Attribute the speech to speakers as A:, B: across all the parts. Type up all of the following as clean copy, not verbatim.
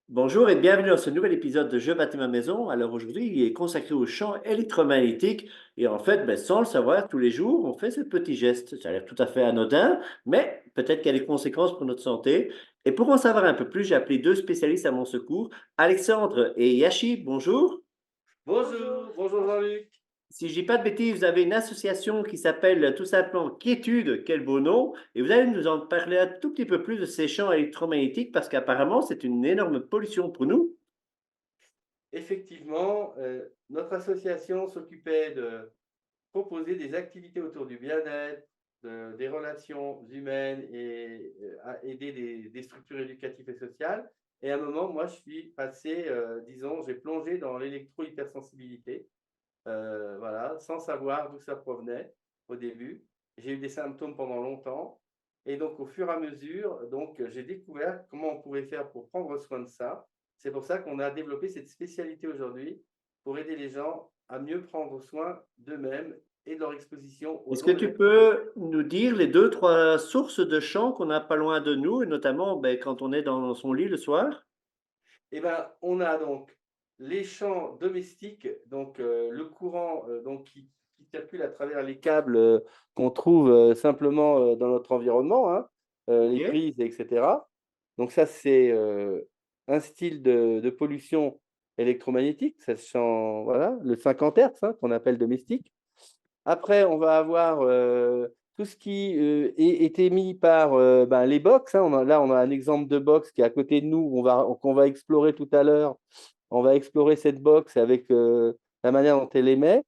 A: Bonjour et bienvenue dans ce nouvel épisode de Je bâtis ma maison. Alors aujourd'hui, il est consacré aux champs électromagnétiques et en fait, sans le savoir, tous les jours, on fait ce petit geste. Ça a l'air tout à fait anodin, mais peut-être qu'il y a des conséquences pour notre santé. Et pour en savoir un peu plus, j'ai appelé deux spécialistes à mon secours, Alexandre et Yashi. Bonjour.
B: Bonjour, bonjour Jean-Luc.
A: Si je dis pas de bêtises, vous avez une association qui s'appelle tout simplement Quiétude, quel beau nom, et vous allez nous en parler un tout petit peu plus de ces champs électromagnétiques parce qu'apparemment, c'est une énorme pollution pour nous.
B: Effectivement, notre association s'occupait de proposer des activités autour du bien-être, des relations humaines et à aider des structures éducatives et sociales. Et à un moment, moi, je suis passé, disons, j'ai plongé dans l'électro-hypersensibilité, voilà, sans savoir d'où ça provenait au début. J'ai eu des symptômes pendant longtemps. Et donc, au fur et à mesure, donc, j'ai découvert comment on pouvait faire pour prendre soin de ça. C'est pour ça qu'on a développé cette spécialité aujourd'hui pour aider les gens à mieux prendre soin d'eux-mêmes et de leur exposition aux
A: Est-ce que
B: ondes
A: tu
B: électromagnétiques.
A: peux nous dire les deux, trois sources de chants qu'on n'a pas loin de nous, et notamment quand on est dans son lit le soir?
B: Eh ben, on a donc les champs domestiques, donc le courant donc qui circule à travers les câbles qu'on trouve simplement dans notre environnement, hein,
A: Ok.
B: les prises, etc. Donc ça, c'est un style de pollution électromagnétique, ça se sent, voilà, le 50 Hz hein, qu'on appelle domestique. Après, on va avoir, tout ce qui, est émis par, les box, hein. On a un exemple de box qui est à côté de nous, qu'on va explorer tout à l'heure. On va explorer cette box avec, la manière dont elle émet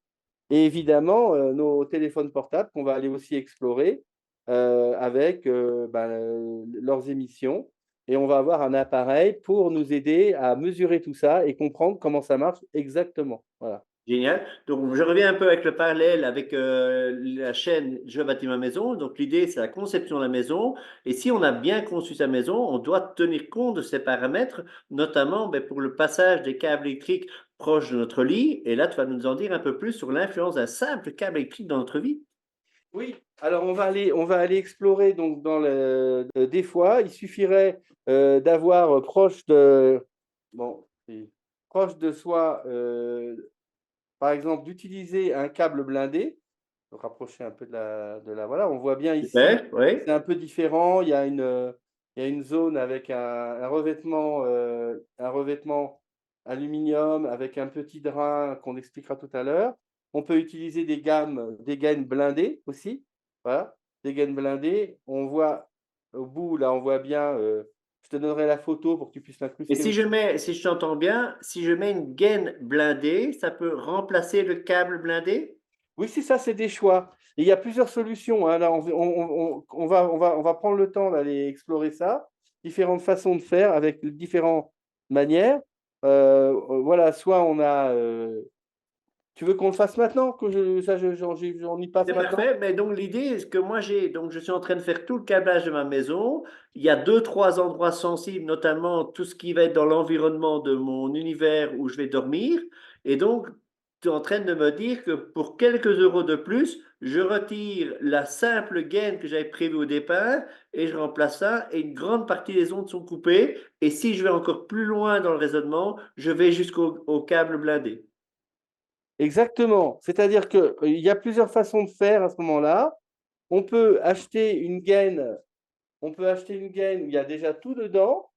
B: et évidemment, nos téléphones portables qu'on va aller aussi explorer, avec, leurs émissions et on va avoir un appareil pour nous aider à mesurer tout ça et comprendre comment ça marche exactement. Voilà.
A: Génial. Donc, je reviens un peu avec le parallèle avec la chaîne Je bâtis ma maison. Donc, l'idée, c'est la conception de la maison. Et si on a bien conçu sa maison, on doit tenir compte de ces paramètres, notamment pour le passage des câbles électriques proches de notre lit. Et là, tu vas nous en dire un peu plus sur l'influence d'un simple câble électrique dans notre vie.
B: Oui, alors on va aller explorer donc dans des fois, il suffirait, d'avoir, bon, proche de soi, par exemple, d'utiliser un câble blindé. Je vais rapprocher un peu voilà, on voit bien ici,
A: Super, oui.
B: c'est un peu différent. Il y a une zone avec un revêtement aluminium avec un petit drain qu'on expliquera tout à l'heure. On peut utiliser des gaines blindées aussi, voilà, des gaines blindées. On voit au bout, là, on voit bien, je te donnerai la photo pour que tu puisses
A: Et
B: l'incruster
A: si
B: aussi.
A: si je t'entends bien, si je mets une gaine blindée, ça peut remplacer le câble blindé?
B: Oui, c'est ça, c'est des choix. Et il y a plusieurs solutions, hein. Là, on va prendre le temps d'aller explorer ça, différentes façons de faire avec différentes manières. Voilà, soit on a, tu veux qu'on le fasse maintenant? Que je ça je j'en y passe
A: C'est
B: maintenant?
A: parfait. Mais donc, l'idée, c'est que moi, donc, je suis en train de faire tout le câblage de ma maison. Il y a deux, trois endroits sensibles, notamment tout ce qui va être dans l'environnement de mon univers où je vais dormir. Et donc, tu es en train de me dire que pour quelques euros de plus, je retire la simple gaine que j'avais prévue au départ et je remplace ça et une grande partie des ondes sont coupées. Et si je vais encore plus loin dans le raisonnement, je vais au câble blindé.
B: Exactement. C'est-à-dire que, il y a plusieurs façons de faire à ce moment-là. On peut acheter une gaine où il y a déjà tout dedans.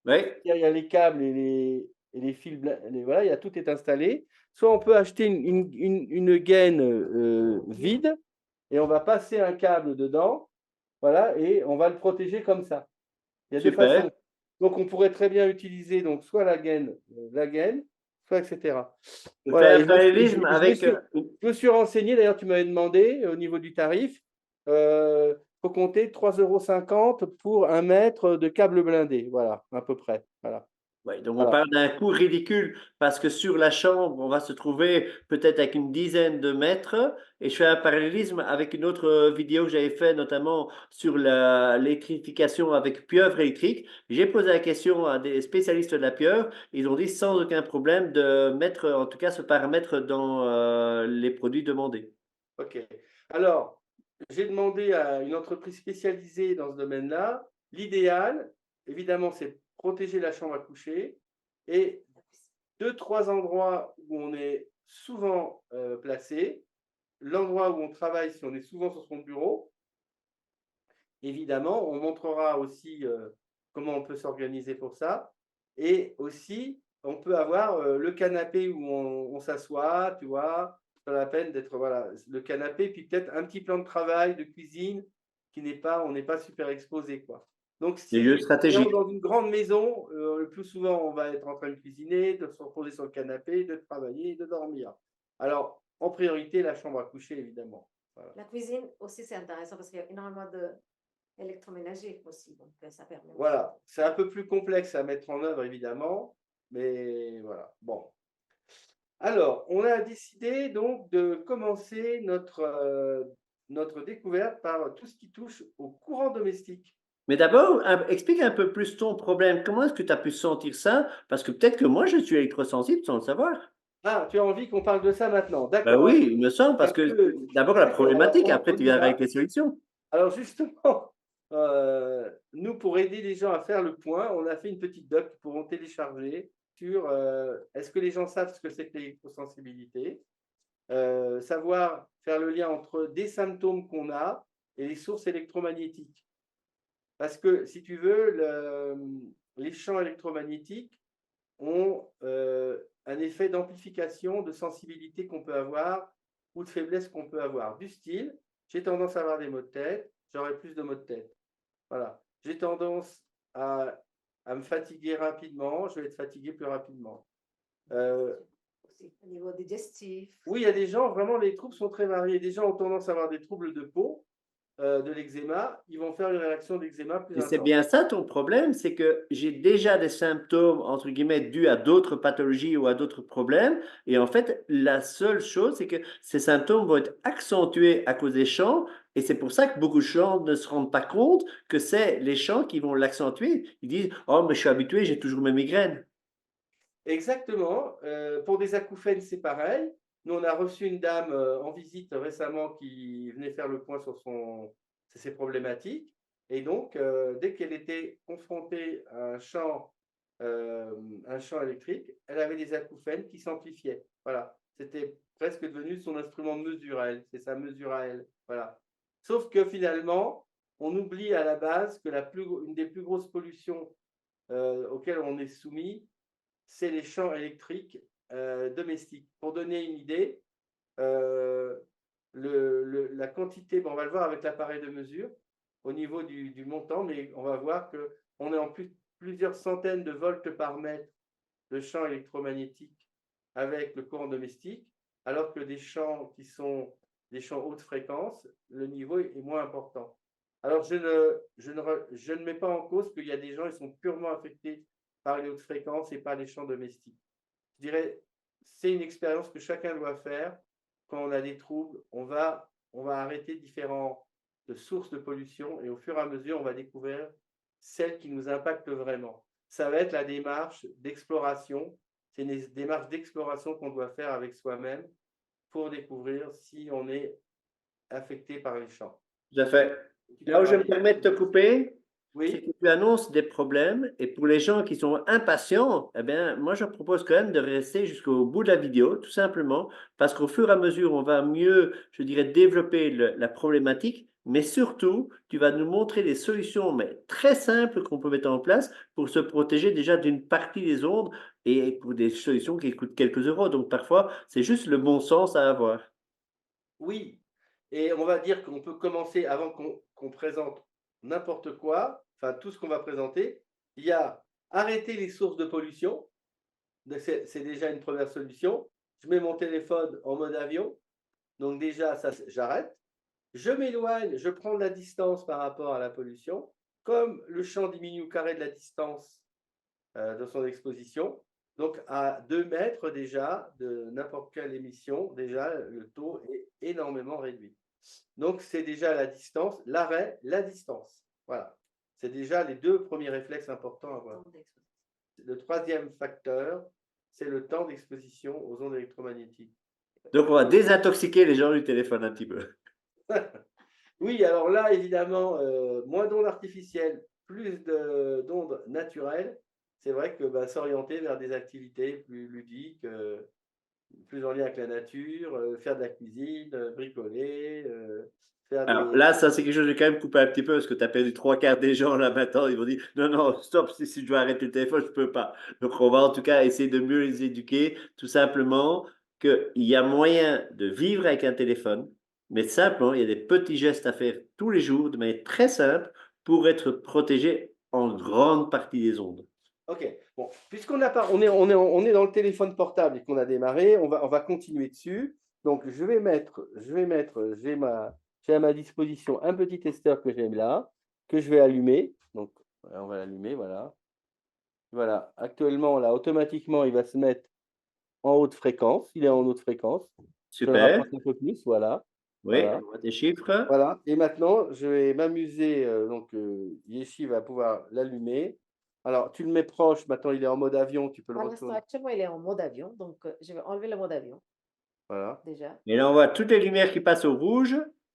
A: Oui,
B: Il y a les câbles et les fils voilà, tout est installé. Soit on peut acheter une gaine, vide et on va passer un câble dedans, voilà et on va le protéger comme ça. Il y a 2 façons.
A: super.
B: Donc on pourrait très bien utiliser donc soit la gaine, soit et cetera.
A: Je fais
B: Voilà
A: un
B: et
A: parallélisme avec
B: je me suis renseigné d'ailleurs, tu m'avais demandé au niveau du tarif, faut compter 3,50 € pour 1 mètre de câble blindé, voilà, à peu près, voilà,
A: ouais, donc on
B: voilà.
A: parle d'un coût ridicule parce que sur la chambre, on va se trouver peut-être avec une dizaine de mètres. Et je fais un parallélisme avec une autre vidéo que j'avais fait, notamment sur l'électrification avec pieuvre électrique. J'ai posé la question à des spécialistes de la pieuvre. Ils ont dit sans aucun problème de mettre en tout cas ce paramètre dans les produits demandés.
B: OK. Alors, j'ai demandé à une entreprise spécialisée dans ce domaine-là. L'idéal, évidemment, c'est protéger la chambre à coucher. Et 2-3 endroits où on est souvent placé, l'endroit où on travaille, si on est souvent sur son bureau, évidemment, on montrera aussi comment on peut s'organiser pour ça. Et aussi, on peut avoir le canapé où on s'assoit, tu vois, pas la peine d'être, voilà, le canapé, puis peut-être un petit plan de travail, de cuisine, qui n'est pas, on n'est pas super exposé, quoi. Donc,
A: Les lieux
B: si on
A: stratégiques.
B: est dans une grande maison, le plus souvent, on va être en train de cuisiner, de se reposer sur le canapé, de travailler, de dormir. Alors, en priorité, la chambre à coucher, évidemment. Voilà.
C: La cuisine aussi, c'est intéressant parce qu'il y a énormément d'électroménager aussi, donc ça permet aussi.
B: Voilà, c'est un peu plus complexe à mettre en œuvre, évidemment, mais voilà. Bon. Alors, on a décidé donc de commencer notre découverte par tout ce qui touche au courant domestique.
A: Mais d'abord, explique un peu plus ton problème. Comment est-ce que tu as pu sentir ça? Parce que peut-être que moi, je suis électrosensible sans le savoir.
B: Ah, tu as envie qu'on parle de ça maintenant?
A: Ben
B: D'accord.
A: oui, il me semble, parce
B: Un
A: que
B: peu.
A: d'abord la
B: D'accord. Alors,
A: problématique, après
B: on
A: tu
B: y
A: viendras
B: va.
A: avec les solutions.
B: Alors justement, nous, pour aider les gens à faire le point, on a fait une petite doc qu'ils pourront télécharger sur est-ce que les gens savent ce que c'est que l'électrosensibilité, savoir faire le lien entre des symptômes qu'on a et les sources électromagnétiques. Parce que, si tu veux, les champs électromagnétiques ont un effet d'amplification de sensibilité qu'on peut avoir ou de faiblesse qu'on peut avoir. Du style, j'ai tendance à avoir des maux de tête, j'aurai plus de maux de tête. Voilà. J'ai tendance à me fatiguer rapidement, je vais être fatigué plus rapidement.
C: Aussi, au niveau digestif.
B: Oui, il y a des gens, vraiment, les troubles sont très variés. Des gens ont tendance à avoir des troubles de peau, de l'eczéma, ils vont faire une réaction d'eczéma plus
A: Et c'est
B: intense.
A: bien ça ton problème, c'est que j'ai déjà des symptômes, entre guillemets, dus à d'autres pathologies ou à d'autres problèmes. Et en fait, la seule chose, c'est que ces symptômes vont être accentués à cause des champs. Et c'est pour ça que beaucoup de gens ne se rendent pas compte que c'est les champs qui vont l'accentuer. Ils disent, oh, mais je suis habitué, j'ai toujours mes migraines.
B: Exactement. Pour des acouphènes, c'est pareil. Nous, on a reçu une dame en visite récemment qui venait faire le point sur ses problématiques. Et donc, dès qu'elle était confrontée à un champ électrique, elle avait des acouphènes qui s'amplifiaient. Voilà. C'était presque devenu son instrument de mesure à elle. C'est sa mesure à elle. Voilà. Sauf que finalement, on oublie à la base que une des plus grosses pollutions auxquelles on est soumis, c'est les champs électriques domestiques. Pour donner une idée, la quantité, on va le voir avec l'appareil de mesure au niveau du montant, mais on va voir qu'on est en plusieurs centaines de volts par mètre de champs électromagnétiques avec le courant domestique, alors que des champs qui sont des champs haute fréquence, le niveau est moins important. Alors, je ne mets pas en cause qu'il y a des gens qui sont purement affectés par les hautes fréquences et par les champs domestiques. Je dirais, c'est une expérience que chacun doit faire. Quand on a des troubles, on va arrêter différentes sources de pollution et au fur et à mesure, on va découvrir celles qui nous impactent vraiment. Ça va être la démarche d'exploration. C'est une démarche d'exploration qu'on doit faire avec soi-même pour découvrir si on est affecté par les champs.
A: Tout à fait. Là où je me permets de te couper, c'est
B: Oui,
A: que tu annonces des problèmes et pour les gens qui sont impatients, eh bien, moi, je propose quand même de rester jusqu'au bout de la vidéo, tout simplement, parce qu'au fur et à mesure, on va mieux, je dirais, développer la problématique, mais surtout, tu vas nous montrer des solutions, mais très simples qu'on peut mettre en place pour se protéger déjà d'une partie des ondes et pour des solutions qui coûtent quelques euros. Donc, parfois, c'est juste le bon sens à avoir.
B: oui. Et on va dire qu'on peut commencer avant qu'on présente n'importe quoi, enfin tout ce qu'on va présenter. Il y a arrêter les sources de pollution. C'est déjà une première solution. Je mets mon téléphone en mode avion. Donc déjà, ça, j'arrête. Je m'éloigne, je prends de la distance par rapport à la pollution. Comme le champ diminue au carré de la distance de son exposition, donc à 2 mètres déjà de n'importe quelle émission, déjà le taux est énormément réduit. Donc c'est déjà la distance, l'arrêt, la distance. Voilà. C'est déjà les deux premiers réflexes importants à avoir. Le troisième facteur, c'est le temps d'exposition aux ondes électromagnétiques.
A: Donc, on va désintoxiquer les gens du téléphone un petit peu.
B: Oui, alors là, évidemment, moins d'ondes artificielles, plus d'ondes naturelles. c'est vrai que bah, s'orienter vers des activités plus ludiques, plus en lien avec la nature, faire de la cuisine, bricoler, faire
A: Alors
B: des.
A: là, ça, c'est quelque chose que j'ai quand même coupé un petit peu parce que tu as perdu trois quarts des gens là maintenant. Ils vont dire non, non, stop, si je dois arrêter le téléphone, je ne peux pas. Donc, on va en tout cas essayer de mieux les éduquer, tout simplement qu'il y a moyen de vivre avec un téléphone, mais simplement, il y a des petits gestes à faire tous les jours de manière très simple pour être protégé en grande partie des ondes.
B: Ok, bon, puisqu'on a pas, on est dans le téléphone portable et qu'on a démarré, on va continuer dessus. Donc, j'ai à ma disposition un petit testeur que j'ai là, que je vais allumer. Donc, voilà, on va l'allumer, voilà. Voilà, actuellement, là, automatiquement, il va se mettre en haute fréquence. Il est en haute fréquence. Je le
A: Super.
B: rapproche un peu plus, voilà.
A: Oui,
B: Voilà.
A: on voit tes chiffres.
B: Voilà. Et maintenant, je vais m'amuser. Donc, Yeshi va pouvoir l'allumer. Alors, tu le mets proche. Maintenant, il est en mode avion. Tu peux le
C: À l'instant,
B: retourner.
C: actuellement, il est en mode avion, donc je vais enlever le mode avion
B: Voilà.
C: déjà.
A: Et là, on voit toutes les lumières qui passent au rouge.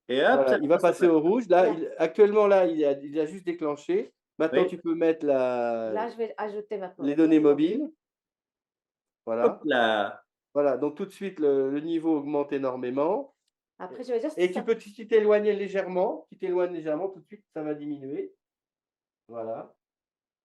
A: Et hop,
B: Voilà.
A: ça
B: Il va
A: commence à
B: passer au rouge. Là,
C: Là,
B: actuellement, là, il a juste déclenché. Maintenant,
A: oui,
B: tu peux mettre
C: là, je vais ajouter maintenant
B: les
C: les
B: données
C: données mobiles.
B: mobiles.
A: hop
B: Voilà.
A: là.
B: Voilà. Donc, tout de suite, le niveau augmente énormément.
C: Après, je vais juste
B: Et si tu t'éloignes légèrement, tout de suite, ça va diminuer. Voilà.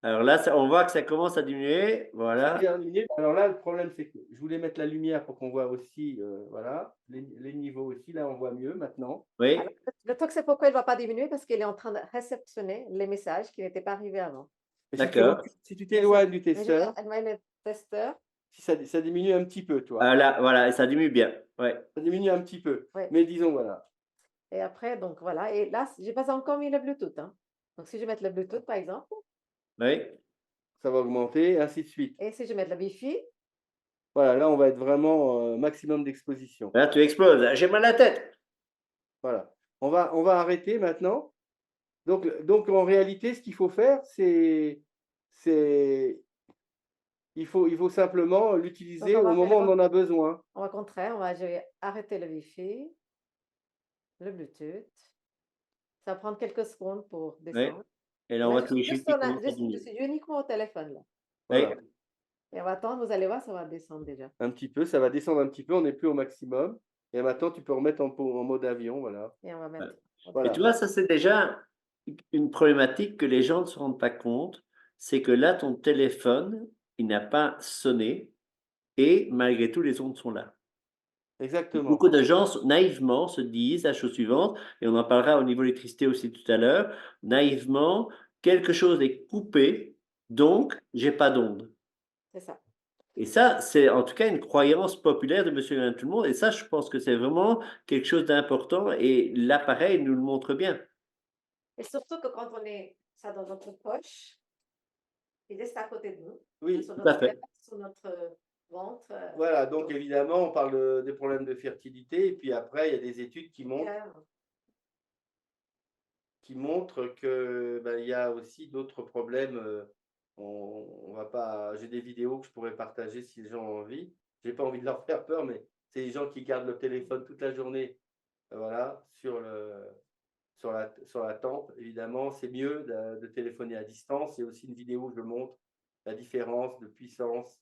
A: Alors là, on voit que ça commence à diminuer. Voilà.
B: Terminé. Alors là, le problème, c'est que je voulais mettre la lumière pour qu'on voit aussi, voilà, les niveaux aussi. Là, on voit mieux maintenant.
A: Oui,
C: Alors, le truc, c'est pourquoi il ne va pas diminuer, parce qu'il est en train de réceptionner les messages qui n'étaient pas arrivés avant.
B: Et
A: d'accord.
B: si tu
C: C'est ça.
B: t'éloignes du
C: Mais je vais
B: testeur,
C: allumer le testeur.
B: si ça diminue un petit peu, toi.
A: Là, voilà, et ça diminue bien. Ouais.
B: Ça diminue un petit peu.
C: Oui.
B: Mais disons, voilà.
C: Et après, donc voilà. Et là, je n'ai pas encore mis le Bluetooth, hein. Donc, si je mets le Bluetooth, par exemple,
A: Oui.
B: Ça va augmenter, ainsi de suite.
C: et si je mets le Wi-Fi,
B: Voilà, là, on va être vraiment maximum d'exposition.
A: Là, tu exploses. J'ai mal à la tête.
B: Voilà. On va arrêter maintenant. Donc, en réalité, ce qu'il faut faire, c'est il faut simplement
C: donc
B: l'utiliser
C: on
B: au
C: va
B: moment où
C: faire,
B: on en a besoin.
C: on va contraire, je vais arrêter le Wi-Fi, le Bluetooth. Ça va prendre quelques secondes pour
A: Oui.
C: descendre.
A: Et
C: Et
A: là, on
C: là,
A: voit tous les chiffres qui commencent à
C: je
A: diminuer.
C: suis uniquement au téléphone, là.
A: Oui.
B: Voilà.
C: Et on va attendre, vous allez voir, ça va descendre déjà.
B: Un petit peu, ça va descendre un petit peu, on n'est plus au maximum. Et maintenant, tu peux remettre en mode avion, voilà.
C: Et on va mettre
A: Et
B: Voilà.
A: tu vois, ça, c'est déjà une problématique que les gens ne se rendent pas compte. C'est que là, ton téléphone, il n'a pas sonné et malgré tout, les ondes sont là.
B: Exactement.
A: Beaucoup de gens, naïvement, se disent la chose suivante, et on en parlera au niveau électricité aussi tout à l'heure, naïvement, quelque chose est coupé, donc j'ai pas d'onde.
C: c'est ça.
A: Et ça, c'est en tout cas une croyance populaire de monsieur et madame tout le monde, et ça, je pense que c'est vraiment quelque chose d'important, et l'appareil nous le montre bien.
C: Et surtout que quand on est ça dans notre poche, il reste à côté de nous,
B: Oui,
C: sur
A: Tout à
C: notre
A: fait.
C: tête, sur notre ventre,
B: voilà. Donc, évidemment, on parle des problèmes de fertilité. Et puis après, il y a des études
C: cœur.
B: qui montrent que ben, il y a aussi d'autres problèmes. On va pas. J'ai des vidéos que je pourrais partager si les gens ont envie. J'ai pas envie de leur faire peur, mais c'est les gens qui gardent le téléphone toute la journée, voilà, sur la tempe. Évidemment, c'est mieux de téléphoner à distance. Il y a aussi une vidéo où je montre la différence de puissance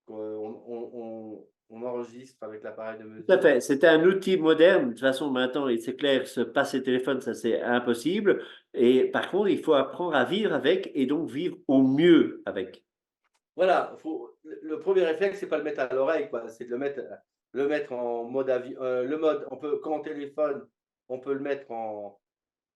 B: qu'on enregistre avec l'appareil de
A: Tout à
B: mesure.
A: fait. C'était un outil moderne. De toute façon, maintenant, et c'est clair, se passer téléphone, ça, c'est impossible. Et par contre, il faut apprendre à vivre avec et donc vivre au mieux avec.
B: Voilà, le premier réflexe, c'est pas le mettre à l'oreille, quoi. C'est de le mettre en mode avion. Quand on téléphone, on peut le mettre en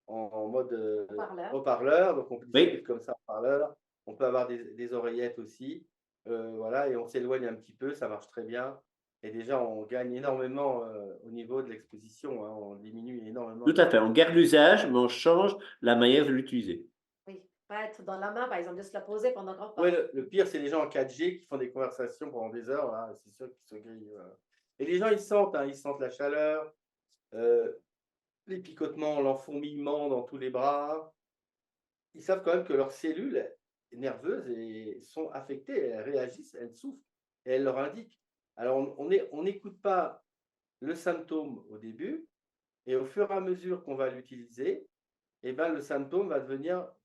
B: mode
C: Haut-parleur.
B: haut-parleur. Donc, on peut
A: Oui,
B: discuter comme ça en parleur. On peut avoir des oreillettes aussi. Voilà, et on s'éloigne un petit peu, ça marche très bien. Et déjà, on gagne énormément au niveau de l'exposition, hein. On diminue énormément
A: tout à fait. On
B: l'exposition.
A: garde l'usage, mais on change la manière de l'utiliser.
C: Oui, pas être dans la main, par exemple, juste la poser pendant qu'on
B: Ouais,
C: parle.
B: le pire, c'est les gens en 4G qui font des conversations pendant des heures, là, c'est sûr qu'ils se grillent. Voilà. Et les gens, ils sentent, hein, ils sentent la chaleur, euh, les picotements, l'enfourmillement dans tous les bras. Ils savent quand même que leurs cellules nerveuses sont affectées, elles réagissent, elles souffrent, et elles leur indiquent. Alors, on n'écoute pas le symptôme au début, et au fur et à mesure qu'on va l'utiliser, eh ben, le symptôme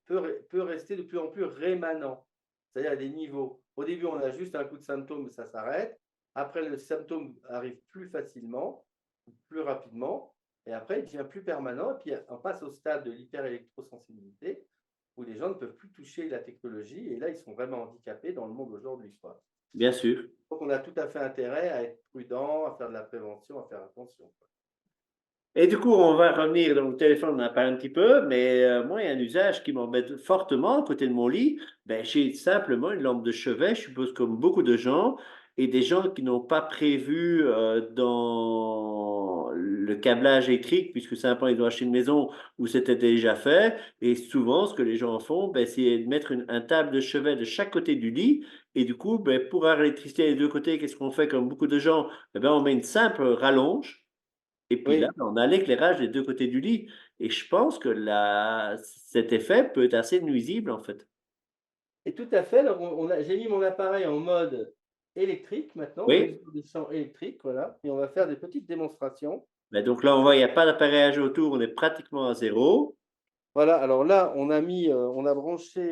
B: peut rester de plus en plus rémanent. C'est-à-dire des niveaux. Au début, on a juste un coup de symptôme, ça s'arrête. Après, le symptôme arrive plus facilement, plus rapidement, et après, il devient plus permanent. Et puis, on passe au stade de l'hyperélectrosensibilité, où les gens ne peuvent plus toucher la technologie, et là, ils sont vraiment handicapés dans le monde aujourd'hui, quoi.
A: Bien sûr.
B: Donc, on a tout à fait intérêt à être prudent, à faire de la prévention, à faire attention, quoi.
A: Et du coup, on va revenir dans le téléphone, on en a parlé un petit peu, mais moi, il y a un usage qui m'embête fortement à côté de mon lit. Ben, j'ai simplement une lampe de chevet, je suppose comme beaucoup de gens, et des gens qui n'ont pas prévu dans le câblage électrique, puisque simplement ils doivent acheter une maison où c'était déjà fait. Et souvent, ce que les gens font, ben, c'est de mettre un table de chevet de chaque côté du lit. Et du coup, ben, pour avoir l'électricité des deux côtés, qu'est-ce qu'on fait comme beaucoup de gens? Eh ben, on met une simple rallonge. Et puis là,
B: Oui,
A: on a l'éclairage des deux côtés du lit. Et je pense que cet effet peut être assez nuisible, en fait.
B: et tout à fait. Alors, j'ai mis mon appareil en mode électrique maintenant,
A: Oui.
B: mesure des champs électriques, voilà, et on va faire des petites démonstrations.
A: Mais donc là, on voit, il n'y a pas d'appareillage autour, on est pratiquement à zéro.
B: Voilà, alors là, on a branché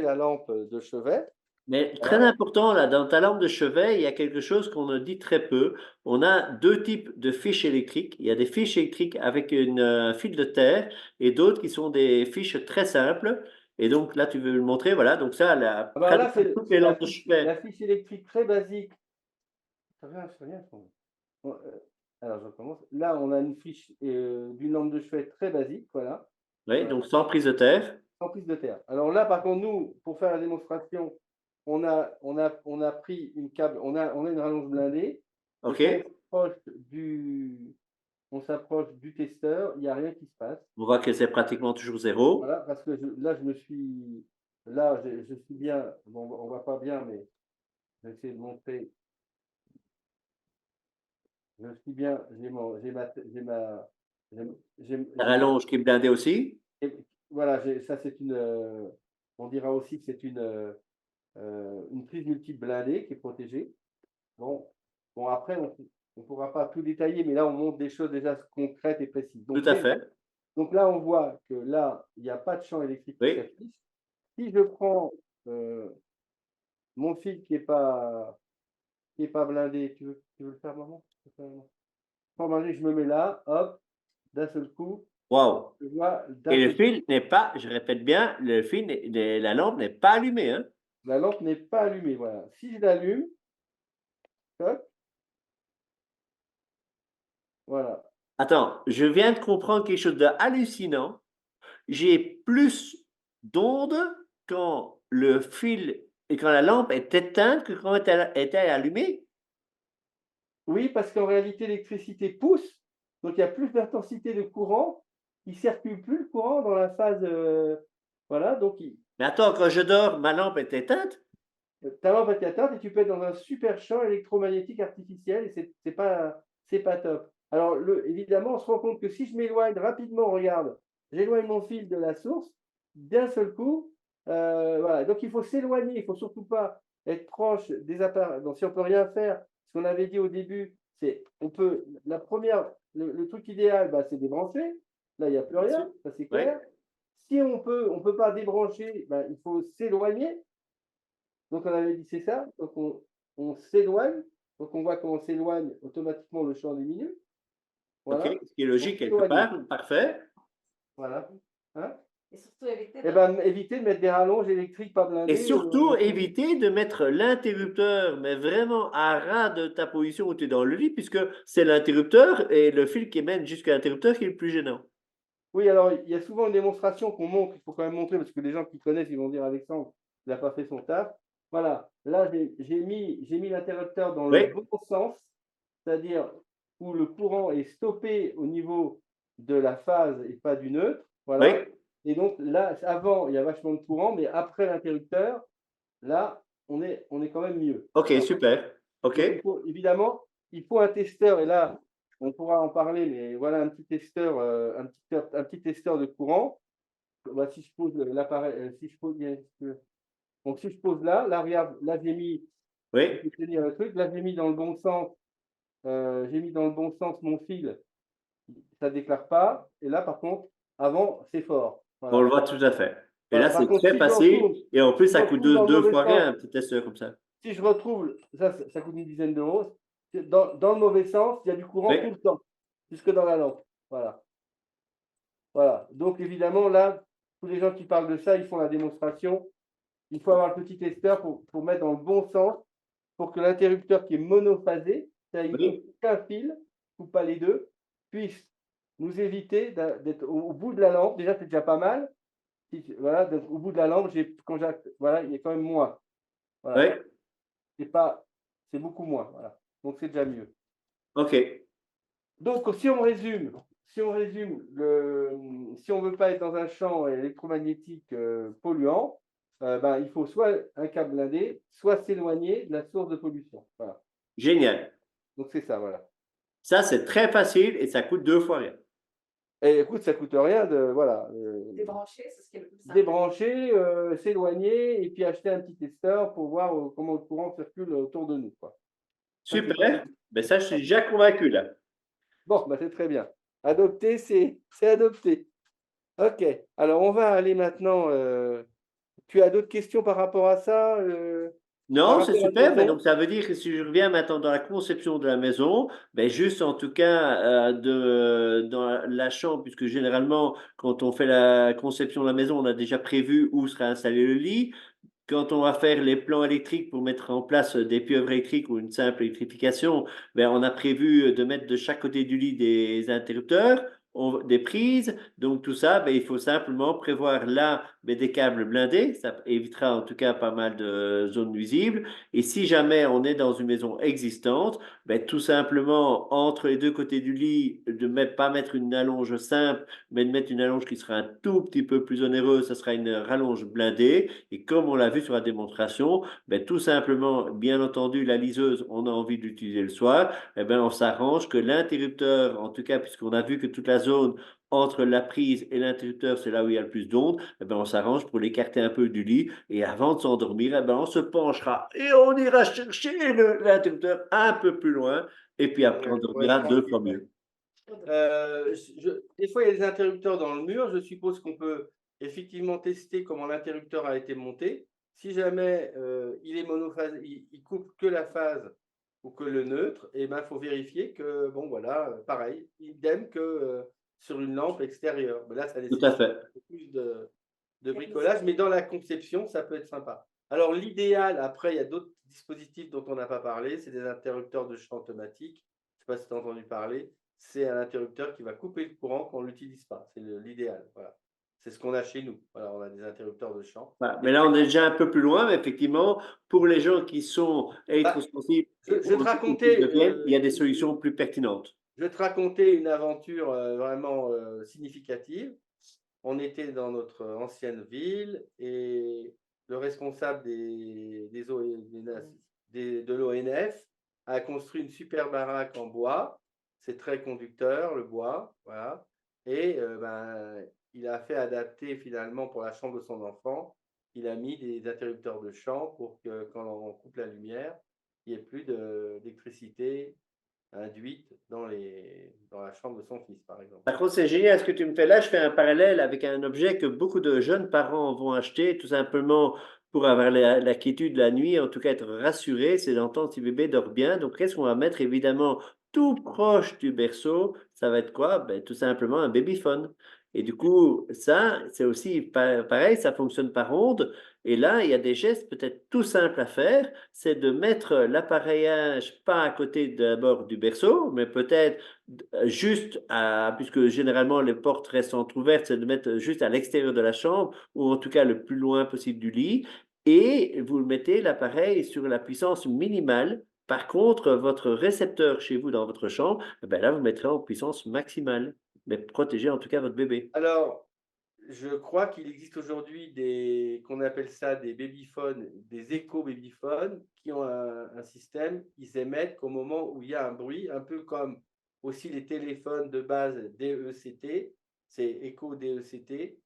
B: la lampe de chevet.
A: Mais très
B: Voilà.
A: important, là, dans ta lampe de chevet, il y a quelque chose qu'on a dit très peu. On a deux types de fiches électriques. Il y a des fiches électriques avec un fil de terre et d'autres qui sont des fiches très simples. Et donc là, tu veux le montrer, voilà. Donc ça,
B: Alors là,
A: pratiquement toutes les
B: c'est
A: lampes de chevet.
B: la fiche électrique très basique. Ça vient, bon, alors, je recommence. Là, on a une fiche d'une lampe de chevet très basique, voilà,
A: Oui, donc sans prise de terre.
B: sans prise de terre. Alors là, par contre, nous, pour faire la démonstration, on a pris une câble, on a une rallonge blindée.
A: OK.
B: Et on s'approche du testeur, il n'y a rien qui se passe.
A: On voit que c'est pratiquement toujours zéro.
B: Voilà, parce que là, je suis bien, bon, on voit pas bien, mais je vais essayer de montrer. Je suis bien,
A: La
B: j'ai ma,
A: rallonge qui est blindée aussi.
B: et voilà, ça c'est on dira aussi que c'est une prise multiple blindée qui est protégée. Bon, bon après, on pourra pas tout détailler, mais là, on montre des choses déjà concrètes et précises.
A: Tout à fait.
B: Donc là, on voit que là, il n'y a pas de champ électrique qui
A: Oui.
B: s'affiche. Si je prends mon fil qui est pas blindé, tu veux le faire, maman? Prends blindé, je me mets là, hop, d'un seul coup,
A: Waouh.
B: je vois
A: Et
B: d'un
A: le
B: seul coup,
A: fil n'est pas, je répète bien, la lampe n'est pas allumée, hein.
B: la lampe n'est pas allumée. Voilà. Si je l'allume, hop, voilà.
A: Attends, je viens de comprendre quelque chose de hallucinant. J'ai plus d'ondes quand le fil et quand la lampe est éteinte que quand elle est allumée.
B: Oui, parce qu'en réalité, l'électricité pousse, donc il y a plus d'intensité de courant, il circule plus le courant dans la phase, voilà, donc
A: Mais attends, quand je dors, ma lampe est éteinte.
B: ta lampe est éteinte et tu peux être dans un super champ électromagnétique artificiel et c'est pas top. Alors, évidemment, on se rend compte que si je m'éloigne rapidement, regarde, j'éloigne mon fil de la source, d'un seul coup, voilà. Donc, il faut s'éloigner, il faut surtout pas être proche des appareils. Donc, si on peut rien faire, ce qu'on avait dit au début, c'est le truc idéal, bah, c'est débrancher. Là, il n'y a plus rien, ça c'est
A: Oui.
B: clair. Si on peut pas débrancher, bah, il faut s'éloigner. Donc, on avait dit c'est ça. Donc, on s'éloigne. Donc, on voit qu'on s'éloigne, automatiquement le champ diminue.
A: OK.
B: Voilà.
A: Ce qui est
B: Donc,
A: logique quelque
B: s'éloigner.
A: part. Parfait.
B: Voilà. Hein?
C: Et surtout éviter
B: Eh ben, éviter de mettre des rallonges électriques pas
A: Et
B: blindées.
A: surtout, éviter de mettre l'interrupteur, mais vraiment à ras de ta position où tu es dans le lit, puisque c'est l'interrupteur et le fil qui mène jusqu'à l'interrupteur qui est le plus gênant.
B: Oui, alors, il y a souvent une démonstration qu'on montre. Il faut quand même montrer parce que les gens qui connaissent, ils vont dire Alexandre, il n'a pas fait son taf. Voilà. Là, j'ai mis l'interrupteur dans le
A: Oui,
B: bon sens, c'est-à-dire où le courant est stoppé au niveau de la phase et pas du neutre.
A: oui.
B: Voilà. Et donc là, avant, il y a vachement de courant, mais après l'interrupteur, là, on est quand même mieux.
A: OK,
B: Voilà.
A: super. OK.
B: Donc, évidemment, il faut un testeur, et là, on pourra en parler, mais voilà un petit testeur, un petit testeur de courant. Bah, si je pose l'appareil, si je pose, donc si je pose là, là, regarde, là, je
A: Oui,
B: peux tenir le truc, là, j'ai mis dans le bon sens, j'ai mis dans le bon sens mon fil, ça déclare pas, et là, par contre, avant, c'est fort.
A: on le
B: Voilà.
A: voit tout à fait. Et là,
B: Voilà. Par
A: c'est
B: contre,
A: très facile. Et en plus,
B: si je
A: ça coûte
B: retrouve dans le
A: deux
B: mauvais
A: fois rien,
B: sens,
A: un petit testeur comme ça.
B: si je retrouve, ça coûte une dizaine d'euros. Dans le mauvais sens, il y a du courant
A: Oui.
B: tout le temps, jusque dans la lampe. Voilà. Voilà. Donc, évidemment, là, tous les gens qui parlent de ça, ils font la démonstration. Il faut avoir le petit testeur pour mettre dans le bon sens, pour que l'interrupteur qui est monophasé, c'est-à-dire il ne coupe
A: Oui.
B: qu'un fil, ne coupe pas les deux, puisse nous éviter d'être au bout de la lampe. Déjà, c'est déjà pas mal. Voilà, d'être au bout de la lampe, voilà, il y a quand même moins.
A: Oui.
B: Voilà. C'est beaucoup moins. Voilà. Donc, c'est déjà mieux.
A: OK.
B: Donc, si on résume, si on ne veut pas être dans un champ électromagnétique polluant, il faut soit un câble blindé, soit s'éloigner de la source de pollution. Voilà.
A: Génial.
B: Donc, c'est ça, voilà.
A: Ça, c'est très facile et ça coûte deux fois rien.
B: Et écoute, ça ne coûte rien de
C: Débrancher, c'est ce qui est le plus simple.
B: débrancher, s'éloigner et puis acheter un petit testeur pour voir comment le courant circule autour de nous, quoi. Ça, c'est
A: Super. Ben ça, je suis déjà convaincu là.
B: bon, c'est très bien. Adopter, c'est adopter. Ok. Alors, on va aller maintenant. Tu as d'autres questions par rapport à ça, par
A: Non, c'est
B: rapport à la
A: super. Ben,
B: maison?
A: donc, ça veut dire que si je reviens maintenant dans la conception de la maison, ben, juste en tout cas dans la chambre, puisque généralement, quand on fait la conception de la maison, on a déjà prévu où sera installé le lit. Quand on va faire les plans électriques pour mettre en place des pieuvres électriques ou une simple électrification, ben, on a prévu de mettre de chaque côté du lit des interrupteurs, des prises. Donc tout ça, ben, il faut simplement prévoir là des câbles blindés. Ça évitera en tout cas pas mal de zones nuisibles. Et si jamais on est dans une maison existante, ben, tout simplement entre les deux côtés du lit, de ne pas mettre une allonge simple, mais de mettre une allonge qui sera un tout petit peu plus onéreuse. Ça sera une rallonge blindée. Et comme on l'a vu sur la démonstration, ben, tout simplement, bien entendu, la liseuse, on a envie d'utiliser le soir, eh ben, on s'arrange que l'interrupteur, en tout cas, puisqu'on a vu que toute la zone entre la prise et l'interrupteur, c'est là où il y a le plus d'ondes, eh ben, on s'arrange pour l'écarter un peu du lit et avant de s'endormir, eh ben, on se penchera et on ira chercher l'interrupteur un peu plus loin et puis après on
B: Pour être
A: dormira deux
B: tranquille,
A: fois
B: ouais.
A: mieux.
B: Des fois, il y a des interrupteurs dans le mur. Je suppose qu'on peut effectivement tester comment l'interrupteur a été monté. Si jamais il est monophase, il coupe que la phase ou que le neutre, et ben, faut vérifier que, bon, voilà, pareil, idem que sur une lampe extérieure. Mais là, ça
A: Tout à
B: nécessite
A: fait.
B: un peu plus de bricolage, mais dans la conception, ça peut être sympa. Alors, l'idéal, après, il y a d'autres dispositifs dont on n'a pas parlé, c'est des interrupteurs de champ automatique. Je ne sais pas si tu as entendu parler. C'est un interrupteur qui va couper le courant quand on ne l'utilise pas. C'est l'idéal. Voilà. C'est ce qu'on a chez nous. Voilà, on a des interrupteurs de champ.
A: Voilà. Mais là, on est déjà un peu plus loin, mais effectivement, pour les gens qui sont
B: Bah,
A: électrosensibles
B: je,
A: et
B: je vais te
A: qu'ils
B: raconter,
A: deviennent, il y a des solutions plus pertinentes.
B: je vais te raconter une aventure vraiment significative. On était dans notre ancienne ville et le responsable de l'ONF a construit une super baraque en bois. C'est très conducteur, le bois. Voilà. Et il a fait adapter finalement pour la chambre de son enfant. Il a mis des interrupteurs de champ pour que quand on coupe la lumière, il n'y ait plus d'électricité induite dans la chambre de son fils, par exemple.
A: Par contre, c'est génial ce que tu me fais là. Je fais un parallèle avec un objet que beaucoup de jeunes parents vont acheter tout simplement pour avoir la quiétude la nuit, en tout cas être rassurés, c'est d'entendre si bébé dort bien. Donc, qu'est-ce qu'on va mettre évidemment tout proche du berceau? Ça va être quoi? Ben, tout simplement un babyphone. Et du coup, ça, c'est aussi pareil, ça fonctionne par onde. Et là, il y a des gestes peut-être tout simples à faire. C'est de mettre l'appareillage pas à côté d'abord du berceau, mais peut-être juste puisque généralement les portes restent entrouvertes, c'est de mettre juste à l'extérieur de la chambre ou en tout cas le plus loin possible du lit et vous mettez l'appareil sur la puissance minimale. Par contre, votre récepteur chez vous dans votre chambre, eh ben là, vous mettrez en puissance maximale, mais protégez en tout cas votre bébé.
B: Alors, je crois qu'il existe aujourd'hui qu'on appelle ça des babyphones, des éco-babyphones, qui ont un système, ils émettent qu'au moment où il y a un bruit, un peu comme aussi les téléphones de base DECT, c'est éco-DECT,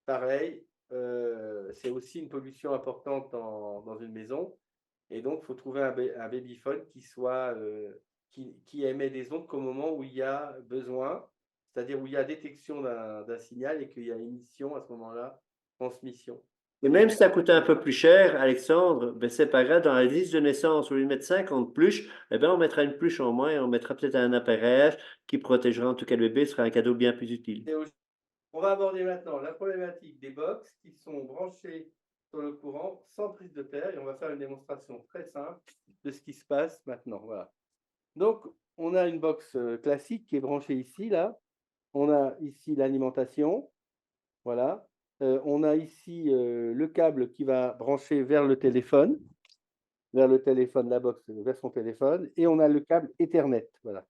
B: pareil, c'est aussi une pollution importante dans une maison. Et donc, il faut trouver un babyphone qui émet des ondes qu'au moment où il y a besoin, c'est-à-dire où il y a détection d'un signal et qu'il y a émission à ce moment-là transmission.
A: Et même si ça coûte un peu plus cher, Alexandre, ben c'est pas grave, dans la liste de naissance, au lieu de mettre 50 pluches, eh ben on mettra une pluche en moins et on mettra peut-être un appareillage qui protégera en tout cas le bébé, ce sera un cadeau bien plus utile.
B: On va aborder maintenant la problématique des box qui sont branchées sur le courant sans prise de terre et on va faire une démonstration très simple de ce qui se passe maintenant. Voilà. Donc, on a une box classique qui est branchée ici, là. On a ici l'alimentation. Voilà. On a ici le câble qui va brancher vers le téléphone, la box vers son téléphone, et on a le câble Ethernet. Voilà.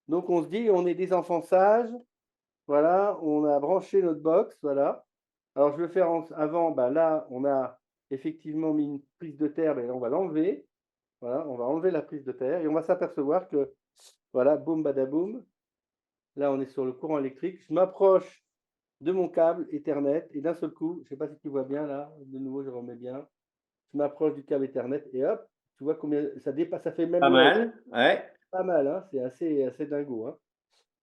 B: Donc, on se dit, on est des enfants sages. Voilà, on a branché notre box. Voilà. Alors, je vais faire avant. Ben là, on a effectivement mis une prise de terre, mais on va l'enlever. Voilà, on va enlever la prise de terre et on va s'apercevoir que, voilà, boum, badaboum. Là, on est sur le courant électrique. Je m'approche de mon câble Ethernet et d'un seul coup, je ne sais pas si tu vois bien là, de nouveau, je remets bien. Je m'approche du câble Ethernet et hop, tu vois combien ça dépasse, ça fait même
A: Pas mal, ouais.
B: pas mal, hein, c'est assez dingo, hein.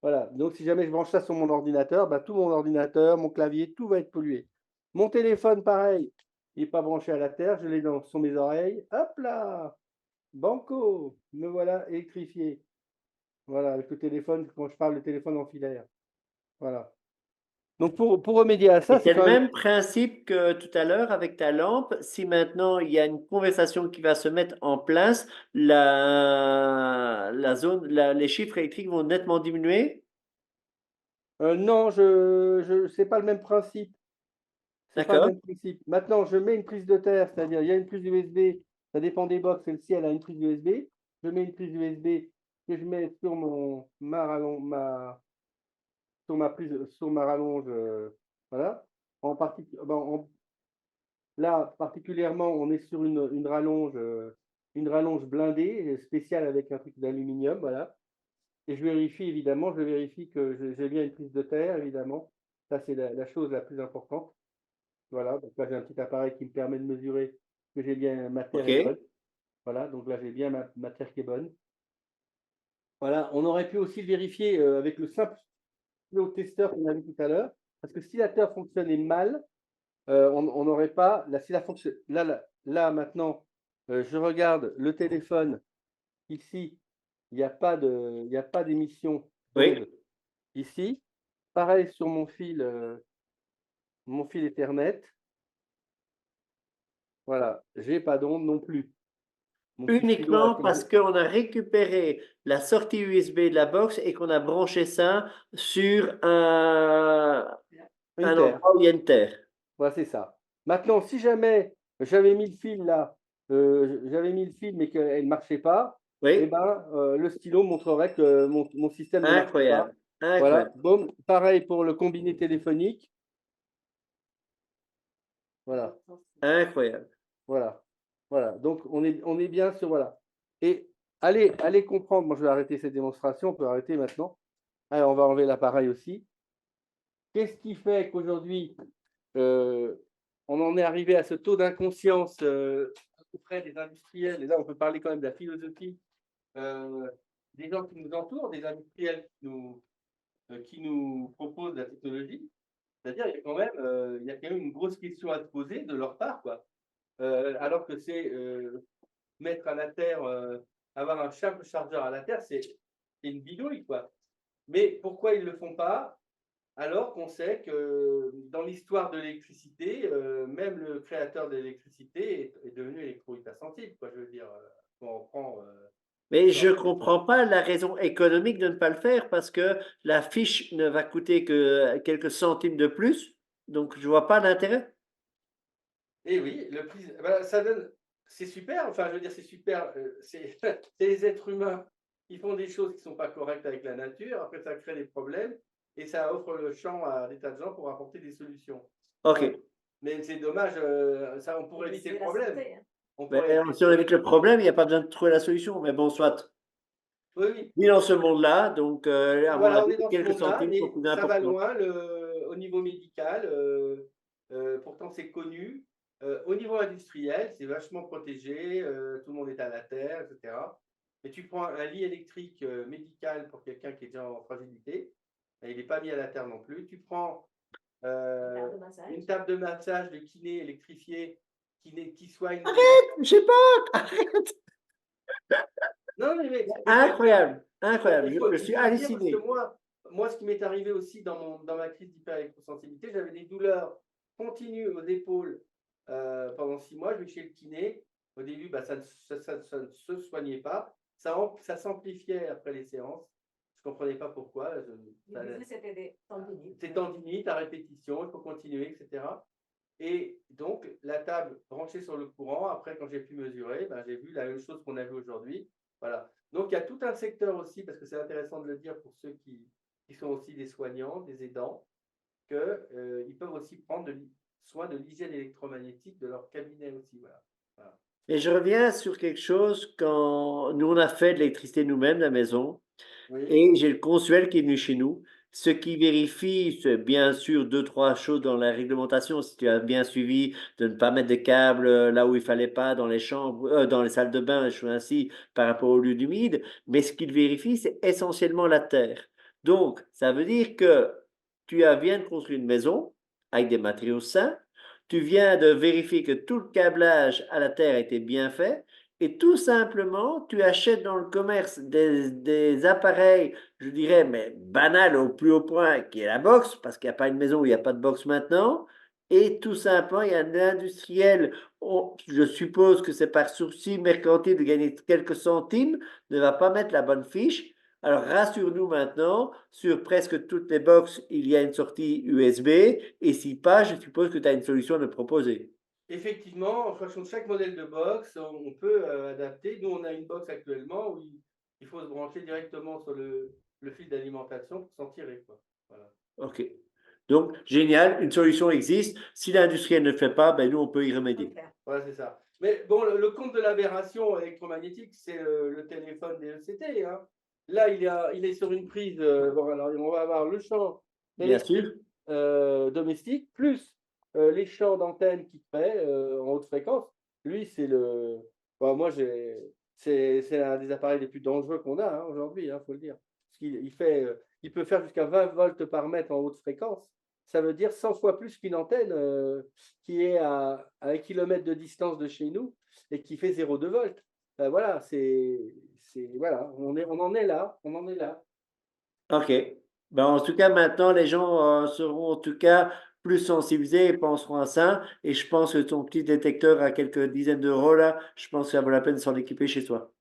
B: Voilà, donc si jamais je branche ça sur mon ordinateur, bah, tout mon ordinateur, mon clavier, tout va être pollué. Mon téléphone, pareil, il n'est pas branché à la terre, je l'ai sur mes oreilles. Hop là, banco, me voilà électrifié. Voilà, avec le téléphone, quand je parle de téléphone en filaire. Voilà. Donc pour remédier à
A: Et
B: ça, c'est
A: c'est le
B: quand même.
A: même principe que tout à l'heure avec ta lampe. Si maintenant il y a une conversation qui va se mettre en place, la zone, les chiffres électriques vont nettement diminuer.
B: Non, c'est pas le même principe. C'est pas le
A: D'accord?
B: même principe. Maintenant, je mets une prise de terre, c'est-à-dire il y a une prise USB, ça dépend des box, celle-ci, elle a une prise USB. Je mets une prise USB que je mets sur sur ma rallonge, voilà. Là, particulièrement, on est sur une rallonge blindée, spéciale avec un truc d'aluminium, voilà. Et je vérifie que j'ai bien une prise de terre, évidemment. Ça, c'est la chose la plus importante. Voilà, donc là, j'ai un petit appareil qui me permet de mesurer que j'ai bien ma terre est
A: OK.
B: bonne. Voilà, donc là, j'ai bien ma terre qui est bonne. Voilà, on aurait pu aussi le vérifier avec le simple testeur qu'on a vu tout à l'heure, parce que si la terre fonctionnait mal, on n'aurait pas, là, si la fonction, là, maintenant, je regarde le téléphone, ici, il n'y a pas d'émission
A: Oui.
B: d'onde ici. Pareil sur mon fil Ethernet. Voilà, j'ai pas d'onde non plus. Mon petit stylo
A: Uniquement parce qu'on a récupéré la sortie USB de la box et qu'on a branché ça sur
B: une
A: un
B: terre.
A: endroit où il y a une terre.
B: Voilà, c'est ça. Maintenant, si jamais j'avais mis le fil là, j'avais mis le fil mais qu'elle ne marchait pas, eh
A: Oui.
B: ben, le stylo montrerait que mon système ne marchait pas.
A: Incroyable.
B: Voilà,
A: Incroyable.
B: bon, pareil pour le combiné téléphonique. Voilà,
A: Incroyable.
B: voilà, voilà. Donc, on est bien sur, voilà. Et allez comprendre, moi je vais arrêter cette démonstration, on peut arrêter maintenant. Allez, on va enlever l'appareil aussi. Qu'est-ce qui fait qu'aujourd'hui, euh, on en est arrivé à ce taux d'inconscience auprès des industriels, et là on peut parler quand même de la philosophie euh, des gens qui nous entourent, des industriels qui nous proposent la technologie. C'est-à-dire il y a quand même une grosse question à se poser de leur part, quoi. Alors que c'est mettre à la terre, avoir un simple chargeur à la terre, c'est une bidouille, quoi. Mais pourquoi ils ne le font pas alors qu'on sait que dans l'histoire de l'électricité, même le créateur de l'électricité est devenu électro-hypersensible, quoi, je veux dire. On prend
A: Mais je
B: l'histoire.
A: ne comprends pas la raison économique de ne pas le faire parce que la fiche ne va coûter que quelques centimes de plus. Donc, je ne vois pas l'intérêt.
B: Et oui, le prix, ben, ça donne, c'est super, enfin, je veux dire, c'est super, c'est les êtres humains qui font des choses qui ne sont pas correctes avec la nature, après ça crée des problèmes, et ça offre le champ à des tas de gens pour apporter des solutions. Bon,
A: OK.
B: mais c'est dommage, ça, on pourrait éviter le problème. On
A: Mais
B: pourrait éviter
A: si on
B: le
A: évite le problème, il n'y a pas besoin de trouver la solution. Mais bon, soit.
B: Oui, oui.
A: Ni dans ce monde-là, donc à mon
B: Voilà, on
A: avis,
B: est dans ce
A: quelques
B: monde-là,
A: centimes sont
B: mais
A: plus
B: ça va
A: importants.
B: loin au niveau médical. Pourtant, c'est connu. Au niveau industriel, c'est vachement protégé. Tout le monde est à la terre, etc. Mais tu prends un lit électrique médical pour quelqu'un qui est déjà en fragilité, et il n'est pas mis à la terre non plus. Tu prends une table de massage de kiné électrifiée qui soigne.
A: Je sais pas.
B: Non, mais
A: Incroyable, incroyable.
B: il faut
A: Je suis
B: le dire parce que
A: halluciné.
B: moi, ce qui m'est arrivé aussi dans ma crise d'hyperélectrosensibilité, j'avais des douleurs continues aux épaules pendant 6 mois. Je vais chez le kiné. Au début, bah, ça ne se soignait pas. Ça s'amplifiait après les séances. Je ne comprenais pas pourquoi.
C: C'était des tendinites.
B: C'est tendinite à répétition, il faut continuer, etc. Et donc, la table branchée sur le courant, après, quand j'ai pu mesurer, ben, j'ai vu la même chose qu'on a vu aujourd'hui. Voilà. Donc, il y a tout un secteur aussi, parce que c'est intéressant de le dire pour ceux qui sont aussi des soignants, des aidants, qu'ils peuvent aussi prendre soin de l'hygiène électromagnétique de leur cabinet aussi. Voilà. Voilà.
A: Et je reviens sur quelque chose quand nous, on a fait de l'électricité nous-mêmes, à la maison.
B: Oui.
A: Et j'ai le consuel qui est venu chez nous, ce qui vérifie, c'est bien sûr, deux, trois choses dans la réglementation. Si tu as bien suivi de ne pas mettre de câbles là où il fallait pas, dans les chambres, dans les salles de bain, des choses ainsi, par rapport au lieu humide. Mais ce qu'il vérifie, c'est essentiellement la terre. Donc, ça veut dire que viens de construire une maison avec des matériaux sains. Tu viens de vérifier que tout le câblage à la terre a été bien fait. Et tout simplement, tu achètes dans le commerce des appareils, je dirais, mais banals au plus haut point, qui est la box, parce qu'il n'y a pas une maison où il n'y a pas de box maintenant. Et tout simplement, il y a un industriel, je suppose que c'est par souci mercantile de gagner quelques centimes, ne va pas mettre la bonne fiche. Alors rassure-nous maintenant, sur presque toutes les box, il y a une sortie USB, et si pas, je suppose que tu as une solution à me proposer.
B: Effectivement, en fonction de chaque modèle de box, on peut adapter. Nous, on a une box actuellement où il faut se brancher directement sur le fil d'alimentation pour s'en tirer, quoi. Voilà.
A: OK. Donc, génial, une solution existe. Si l'industriel ne le fait pas, ben nous, on peut y remédier.
C: Okay.
B: Voilà, c'est ça. Mais bon, le compte de l'aberration électromagnétique, c'est le téléphone des ECT. Hein. Là, il est sur une prise. Bon, alors, on va avoir le champ
A: Bien
B: électrique
A: sûr.
B: domestique, plus les champs d'antenne qui fait en haute fréquence. Lui, c'est le. Bon, moi, c'est un des appareils les plus dangereux qu'on a hein, aujourd'hui, il faut le dire. Parce il peut faire jusqu'à 20 volts par mètre en haute fréquence. Ça veut dire 100 fois plus qu'une antenne qui est à 1 kilomètre de distance de chez nous et qui fait 0,2 volts. Voilà, voilà, on en est là, on en est là.
A: OK. Ben, en tout cas, maintenant, les gens seront en tout cas plus sensibilisés et penseront à ça. Et je pense que ton petit détecteur à quelques dizaines d'euros, là, je pense que ça vaut la peine de s'en équiper chez toi.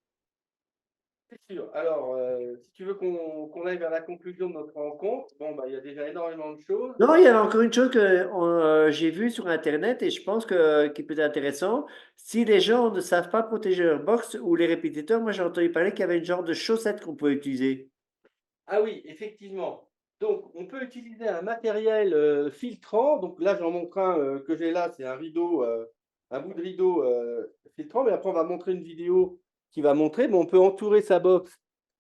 B: C'est sûr. Alors, si tu veux qu'on aille vers la conclusion de notre rencontre, bon, bah, il y a déjà énormément de choses.
A: Non, il y avait encore une chose que j'ai vue sur Internet et je pense qui peut être intéressant. Si les gens ne savent pas protéger leur box ou les répétiteurs, moi j'ai entendu parler qu'il y avait une genre de chaussette qu'on peut utiliser.
B: Ah oui, effectivement. Donc, on peut utiliser un matériel filtrant. Donc là, j'en montre un que j'ai là, c'est un rideau, un bout de rideau filtrant. Mais après, on va montrer une vidéo qui va montrer. Mais on peut entourer sa box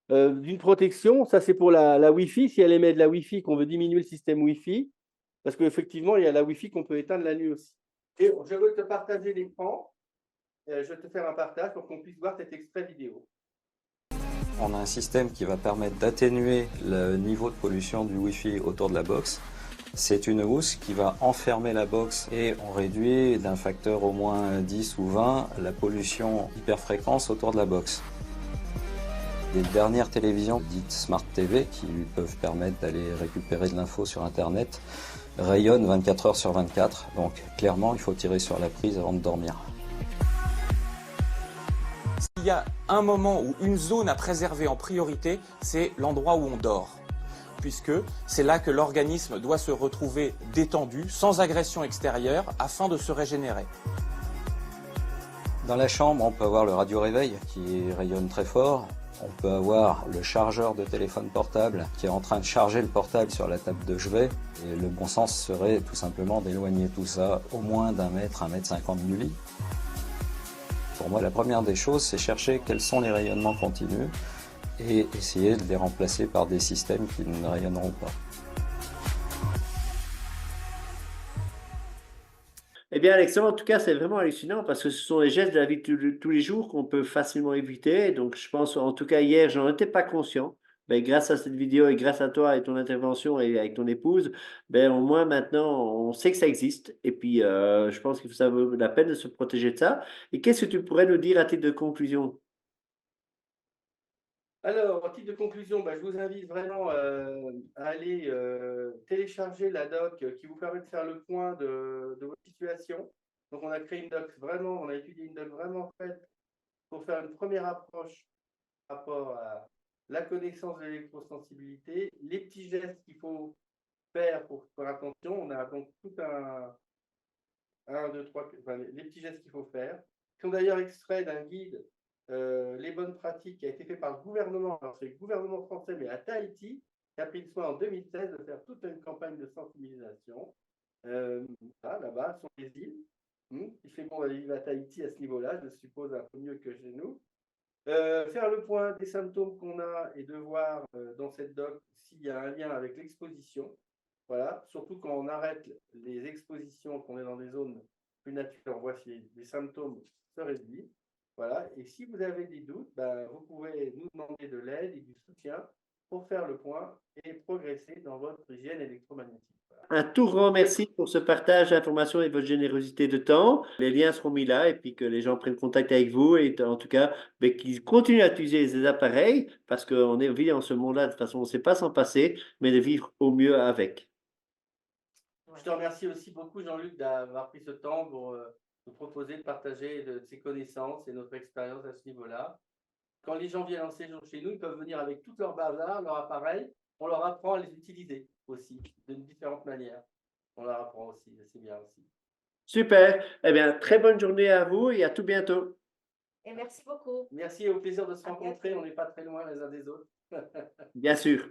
B: d'une protection. Ça, c'est pour la Wi-Fi. Si elle émet de la Wi-Fi, qu'on veut diminuer le système Wi-Fi. Parce qu'effectivement, il y a la Wi-Fi qu'on peut éteindre la nuit aussi. Et je veux te partager l'écran. Je vais te faire un partage pour qu'on puisse voir cet extrait vidéo.
D: On a un système qui va permettre d'atténuer le niveau de pollution du Wi-Fi autour de la box. C'est une housse qui va enfermer la box et on réduit d'un facteur au moins 10 ou 20 la pollution hyperfréquence autour de la box. Les dernières télévisions dites Smart TV qui peuvent permettre d'aller récupérer de l'info sur Internet rayonnent 24 heures sur 24. Donc clairement, il faut tirer sur la prise avant de dormir.
E: Il y a un moment où une zone à préserver en priorité, c'est l'endroit où on dort. Puisque c'est là que l'organisme doit se retrouver détendu, sans agression extérieure, afin de se régénérer.
D: Dans la chambre, on peut avoir le radio-réveil qui rayonne très fort. On peut avoir le chargeur de téléphone portable qui est en train de charger le portable sur la table de chevet. Et le bon sens serait tout simplement d'éloigner tout ça au moins d'1 mètre, 1,50 m du lit. Pour moi, la première des choses, c'est chercher quels sont les rayonnements continus et essayer de les remplacer par des systèmes qui ne rayonneront pas.
A: Eh bien, Alexandre, en tout cas, c'est vraiment hallucinant parce que ce sont les gestes de la vie de tous les jours qu'on peut facilement éviter. Donc, je pense, en tout cas, hier, j'en étais pas conscient. ben, grâce à cette vidéo et grâce à toi et ton intervention et avec ton épouse, ben, au moins maintenant, on sait que ça existe. Et puis, je pense que ça vaut la peine de se protéger de ça. Et qu'est-ce que tu pourrais nous dire à titre de conclusion?
B: Alors, en titre de conclusion, bah, je vous invite vraiment à aller télécharger la doc qui vous permet de faire le point de votre situation. Donc, on a créé une doc vraiment, on a étudié une doc vraiment faite pour faire une première approche par rapport à la connaissance de l'électrosensibilité, les petits gestes qu'il faut faire pour faire attention. On a donc tout un, deux, trois, enfin, les petits gestes qu'il faut faire, qui sont d'ailleurs extraits d'un guide, les bonnes pratiques, qui a été fait par le gouvernement, alors c'est le gouvernement français, mais à Tahiti, qui a pris le soin en 2016 de faire toute une campagne de sensibilisation. Là-bas, sur les îles. Il fait bon d'aller vivre à Tahiti à ce niveau-là, je suppose un peu mieux que chez nous. Faire le point des symptômes qu'on a et de voir dans cette doc s'il y a un lien avec l'exposition. Voilà, surtout quand on arrête les expositions, qu'on est dans des zones plus naturelles, on voit si les symptômes se réduisent. Voilà, et si vous avez des doutes, ben, vous pouvez nous demander de l'aide et du soutien pour faire le point et progresser dans votre hygiène électromagnétique. Voilà.
A: Un tout grand merci pour ce partage d'informations et votre générosité de temps. Les liens seront mis là et puis que les gens prennent contact avec vous et en tout cas ben, qu'ils continuent à utiliser ces appareils parce qu'on vit en ce monde-là de toute façon, on ne sait pas s'en passer, mais de vivre au mieux avec.
B: Je te remercie aussi beaucoup, Jean-Luc, d'avoir pris ce temps pour nous proposer de partager de ses connaissances et notre expérience à ce niveau-là. Quand les gens viennent en séjour chez nous, ils peuvent venir avec tout leur bazar, leur appareil. On leur apprend à les utiliser aussi, de différentes manières. On leur apprend aussi, c'est bien aussi.
A: Super. Eh bien, très bonne journée à vous et à tout bientôt.
C: Et merci beaucoup.
B: Merci et au plaisir de se
C: À
B: rencontrer.
C: bientôt.
B: On n'est pas très loin les uns des autres.
A: Bien sûr.